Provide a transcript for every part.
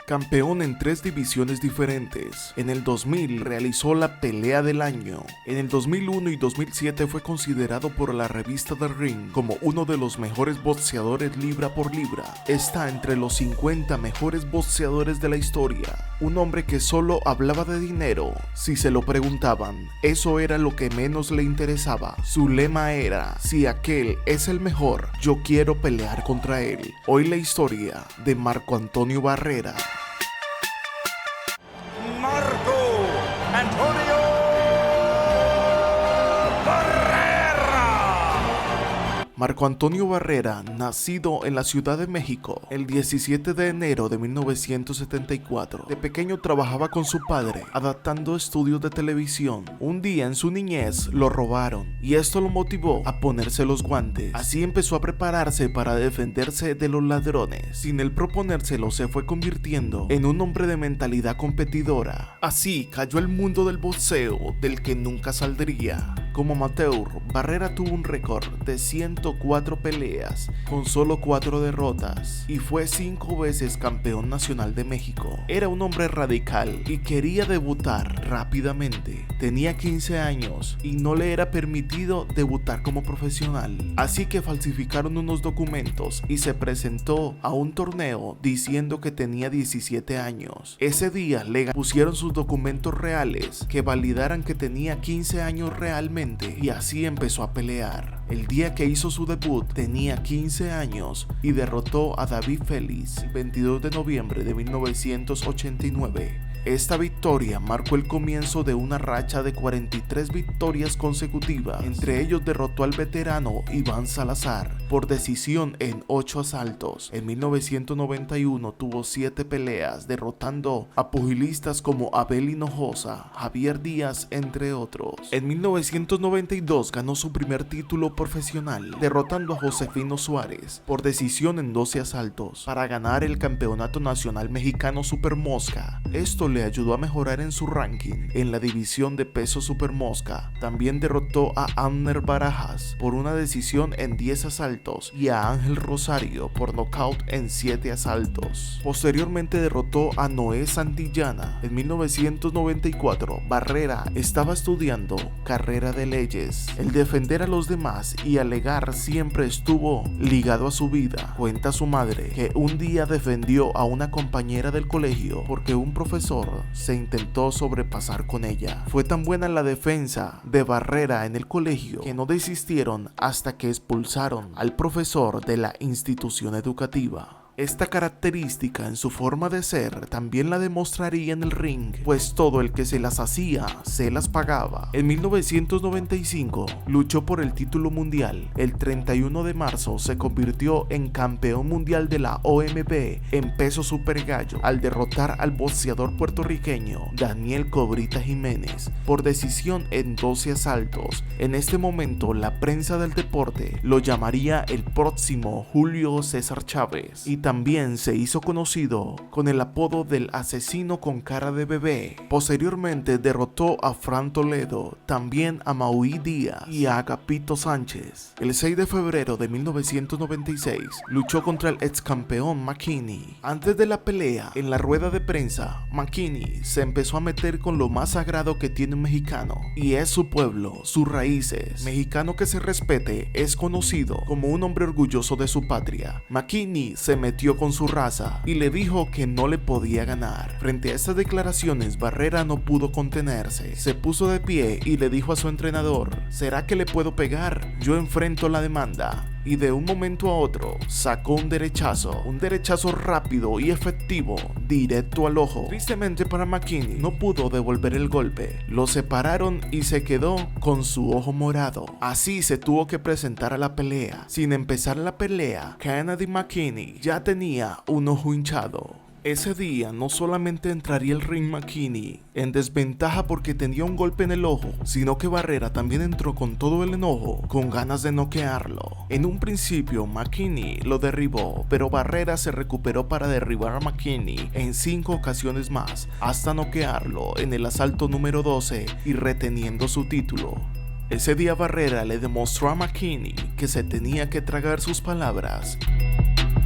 campeón en 3 divisiones diferentes. En el 2000 realizó la pelea del año. En el 2001 y 2007 fue considerado por la revista The Ring como uno de los mejores boxeadores libra por libra. Está entre los 50 mejores boxeadores de la historia. Un hombre que solo hablaba de dinero. Si se lo preguntaban, eso era lo que menos le interesaba. Su lema era: si aquel es el mejor, yo quiero pelear contra él. Hoy la historia de Marco Antonio Barrera. Marco Antonio Barrera. Marco Antonio Barrera, nacido en la Ciudad de México el 17 de enero de 1974. De pequeño trabajaba con su padre, adaptando estudios de televisión. Un día en su niñez lo robaron y esto lo motivó a ponerse los guantes. Así empezó a prepararse para defenderse de los ladrones. Sin él proponérselo, se fue convirtiendo en un hombre de mentalidad competidora. Así cayó al mundo del boxeo, del que nunca saldría. Como amateur, Barrera tuvo un récord de 104 peleas con solo 4 derrotas y fue 5 veces campeón nacional de México. Era un hombre radical y quería debutar rápidamente. Tenía 15 años y no le era permitido debutar como profesional. Así que falsificaron unos documentos y se presentó a un torneo diciendo que tenía 17 años. Ese día le pusieron sus documentos reales que validaran que tenía 15 años realmente. Y así empezó a pelear. El día que hizo su debut tenía 15 años y derrotó a David Félix el 22 de noviembre de 1989. Esta victoria marcó el comienzo de una racha de 43 victorias consecutivas. Entre ellos derrotó al veterano Iván Salazar por decisión en 8 asaltos. En 1991 tuvo 7 peleas, derrotando a pugilistas como Abel Hinojosa, Javier Díaz, entre otros. En 1992 ganó su primer título profesional, derrotando a Josefino Suárez por decisión en 12 asaltos para ganar el Campeonato Nacional Mexicano Super Mosca. Esto le ayudó a mejorar en su ranking en la división de peso Super Mosca. También derrotó a Amner Barajas por una decisión en 10 asaltos y a Ángel Rosario por nocaut en 7 asaltos. Posteriormente derrotó a Noé Santillana. En 1994, Barrera estaba estudiando carrera de leyes. El defender a los demás y alegar siempre estuvo ligado a su vida. Cuenta su madre que un día defendió a una compañera del colegio porque un profesor se intentó sobrepasar con ella. Fue tan buena la defensa de Barrera en el colegio que no desistieron hasta que expulsaron al profesor de la institución educativa. Esta característica en su forma de ser también la demostraría en el ring, pues todo el que se las hacía se las pagaba. En 1995 luchó por el título mundial. El 31 de marzo se convirtió en campeón mundial de la OMB en peso super gallo al derrotar al boxeador puertorriqueño Daniel Cobrita Jiménez por decisión en 12 asaltos. En este momento la prensa del deporte lo llamaría el próximo Julio César Chávez y también se hizo conocido con el apodo del asesino con cara de bebé. Posteriormente derrotó a Fran Toledo, también a Maui Díaz y a Agapito Sánchez. El 6 de febrero de 1996 luchó contra el ex campeón McKinney. Antes de la pelea, en la rueda de prensa, McKinney se empezó a meter con lo más sagrado que tiene un mexicano, y es su pueblo, sus raíces. Mexicano que se respete es conocido como un hombre orgulloso de su patria. McKinney se metió con su raza y le dijo que no le podía ganar. Frente a estas declaraciones, Barrera no pudo contenerse. Se puso de pie y le dijo a su entrenador: ¿será que le puedo pegar? Yo enfrento la demanda. Y de un momento a otro sacó un derechazo rápido y efectivo, directo al ojo. Tristemente para McKinney, no pudo devolver el golpe. Lo separaron y se quedó con su ojo morado. Así se tuvo que presentar a la pelea. Sin empezar la pelea, Kennedy McKinney ya tenía un ojo hinchado. Ese día no solamente entraría el ring McKinney en desventaja porque tenía un golpe en el ojo, sino que Barrera también entró con todo el enojo, con ganas de noquearlo. En un principio McKinney lo derribó, pero Barrera se recuperó para derribar a McKinney en 5 ocasiones más, hasta noquearlo en el asalto número 12 y reteniendo su título. Ese día Barrera le demostró a McKinney que se tenía que tragar sus palabras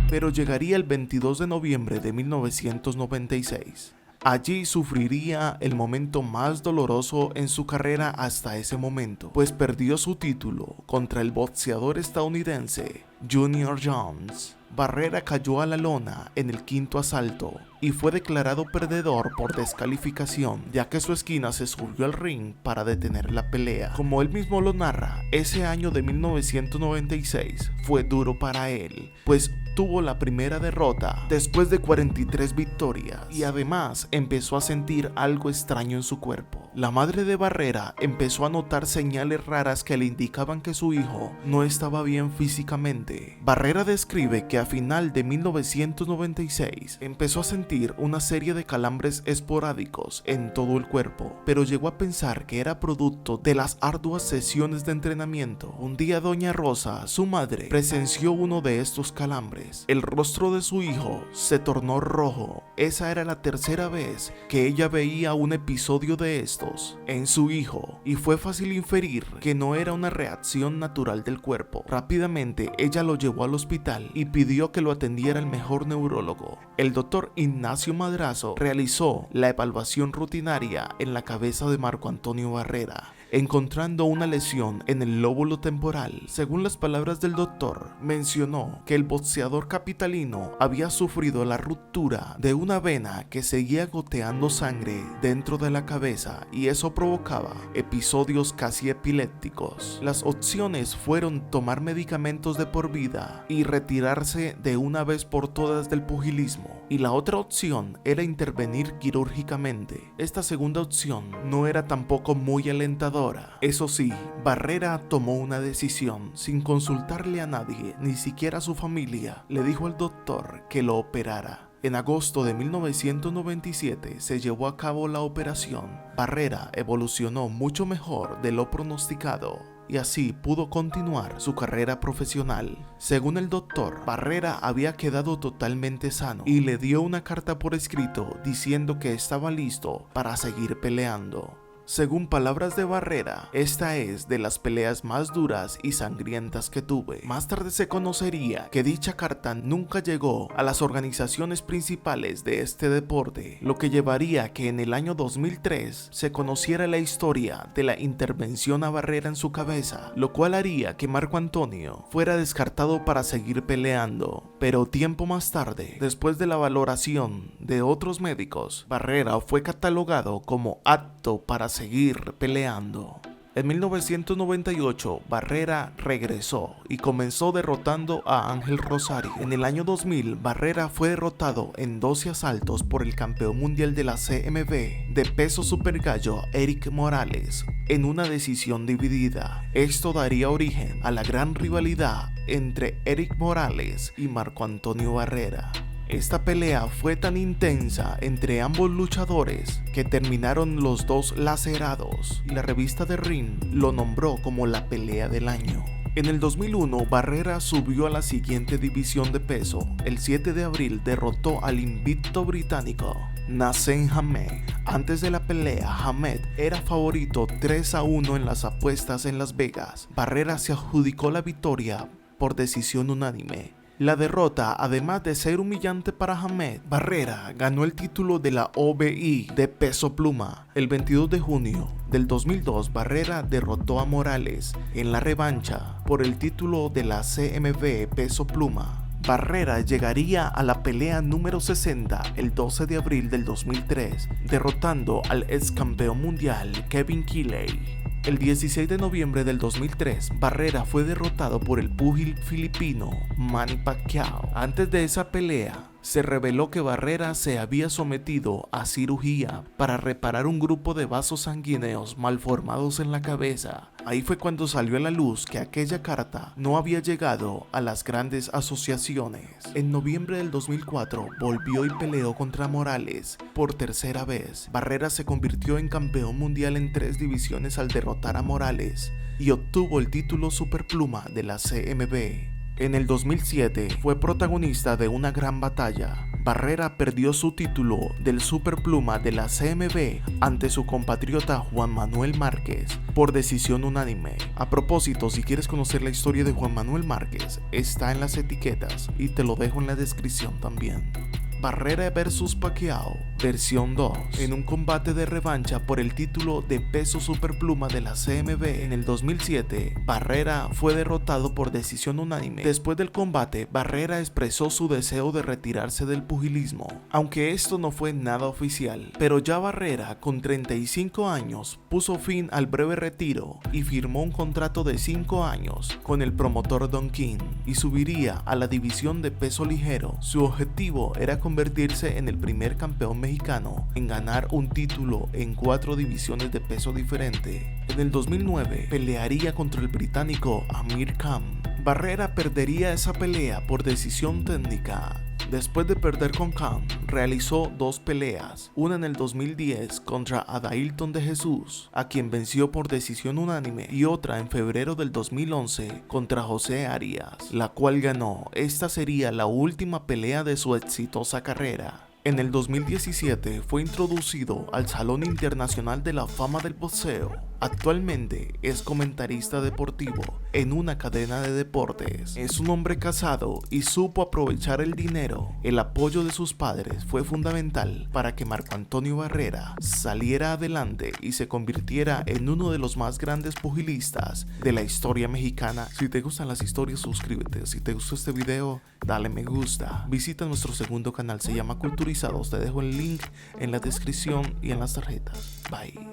pero llegaría el 22 de noviembre de 1996. Allí sufriría el momento más doloroso en su carrera hasta ese momento, pues perdió su título contra el boxeador estadounidense Junior Jones. Barrera cayó a la lona en el quinto asalto y fue declarado perdedor por descalificación, ya que su esquina se subió al ring para detener la pelea. Como él mismo lo narra, ese año de 1996 fue duro para él, pues tuvo la primera derrota después de 43 victorias y además empezó a sentir algo extraño en su cuerpo. La madre de Barrera empezó a notar señales raras que le indicaban que su hijo no estaba bien físicamente. Barrera describe que a final de 1996 empezó a sentir una serie de calambres esporádicos en todo el cuerpo, pero llegó a pensar que era producto de las arduas sesiones de entrenamiento. Un día doña Rosa, su madre, presenció uno de estos calambres. El rostro de su hijo se tornó rojo. Esa era la tercera vez que ella veía un episodio de estos en su hijo, y fue fácil inferir que no era una reacción natural del cuerpo. Rápidamente ella lo llevó al hospital y pidió que lo atendiera el mejor neurólogo. El doctor Ignacio Madrazo realizó la evaluación rutinaria en la cabeza de Marco Antonio Barrera, encontrando una lesión en el lóbulo temporal. Según las palabras del doctor, mencionó que el boxeador capitalino había sufrido la ruptura de una vena que seguía goteando sangre dentro de la cabeza, y eso provocaba episodios casi epilépticos. Las opciones fueron tomar medicamentos de por vida y retirarse de una vez por todas del pugilismo, y la otra opción era intervenir quirúrgicamente. Esta segunda opción no era tampoco muy alentadora. Eso sí, Barrera tomó una decisión sin consultarle a nadie, ni siquiera a su familia. Le dijo al doctor que lo operara. En agosto de 1997 se llevó a cabo la operación. Barrera evolucionó mucho mejor de lo pronosticado y así pudo continuar su carrera profesional. Según el doctor, Barrera había quedado totalmente sano y le dio una carta por escrito diciendo que estaba listo para seguir peleando. Según palabras de Barrera, esta es de las peleas más duras y sangrientas que tuve. Más tarde se conocería que dicha carta nunca llegó a las organizaciones principales de este deporte, lo que llevaría a que en el año 2003 se conociera la historia de la intervención a Barrera en su cabeza, lo cual haría que Marco Antonio fuera descartado para seguir peleando. Pero tiempo más tarde, después de la valoración de otros médicos, Barrera fue catalogado como apto para seguir peleando. En 1998, Barrera regresó y comenzó derrotando a Ángel Rosario. En el año 2000, Barrera fue derrotado en 12 asaltos por el campeón mundial de la CMB de peso super gallo Eric Morales, en una decisión dividida. Esto daría origen a la gran rivalidad entre Eric Morales y Marco Antonio Barrera. Esta pelea fue tan intensa entre ambos luchadores que terminaron los dos lacerados, y la revista The Ring lo nombró como la pelea del año. En el 2001, Barrera subió a la siguiente división de peso. El 7 de abril derrotó al invicto británico Naseem Hamed. Antes de la pelea, Hamed era favorito 3-1 en las apuestas en Las Vegas. Barrera se adjudicó la victoria por decisión unánime. La derrota, además de ser humillante para Hamed, Barrera ganó el título de la OBI de peso pluma. El 22 de junio del 2002, Barrera derrotó a Morales en la revancha por el título de la CMB peso pluma. Barrera llegaría a la pelea número 60 el 12 de abril del 2003, derrotando al ex campeón mundial Kevin Kelley. El 16 de noviembre del 2003, Barrera fue derrotado por el púgil filipino Manny Pacquiao. Antes de esa pelea, se reveló que Barrera se había sometido a cirugía para reparar un grupo de vasos sanguíneos malformados en la cabeza. Ahí fue cuando salió a la luz que aquella carta no había llegado a las grandes asociaciones. En noviembre del 2004 volvió y peleó contra Morales por tercera vez. Barrera se convirtió en campeón mundial en 3 divisiones al derrotar a Morales y obtuvo el título superpluma de la CMB. En el 2007 fue protagonista de una gran batalla. Barrera perdió su título del Superpluma de la CMB ante su compatriota Juan Manuel Márquez por decisión unánime. A propósito, si quieres conocer la historia de Juan Manuel Márquez, está en las etiquetas y te lo dejo en la descripción también. Barrera vs Pacquiao, versión 2. En un combate de revancha por el título de peso superpluma de la CMB en el 2007, Barrera fue derrotado por decisión unánime. Después del combate, Barrera expresó su deseo de retirarse del pugilismo, aunque esto no fue nada oficial. Pero ya Barrera, con 35 años, puso fin al breve retiro y firmó un contrato de 5 años con el promotor Don King y subiría a la división de peso ligero. Su objetivo era convertirse en el primer campeón mexicano en ganar un título en 4 divisiones de peso diferente. En el 2009 pelearía contra el británico Amir Khan. Barrera perdería esa pelea por decisión técnica. Después de perder con Khan, realizó 2 peleas, una en el 2010 contra Adailton de Jesús, a quien venció por decisión unánime, y otra en febrero del 2011 contra José Arias, la cual ganó. Esta sería la última pelea de su exitosa carrera. En el 2017 fue introducido al Salón Internacional de la Fama del Boxeo. Actualmente es comentarista deportivo en una cadena de deportes. Es un hombre casado y supo aprovechar el dinero. El apoyo de sus padres fue fundamental para que Marco Antonio Barrera saliera adelante y se convirtiera en uno de los más grandes pugilistas de la historia mexicana. Si te gustan las historias, suscríbete. Si te gustó este video, dale me gusta. Visita nuestro segundo canal, se llama Culturizados. Te dejo el link en la descripción y en las tarjetas. Bye.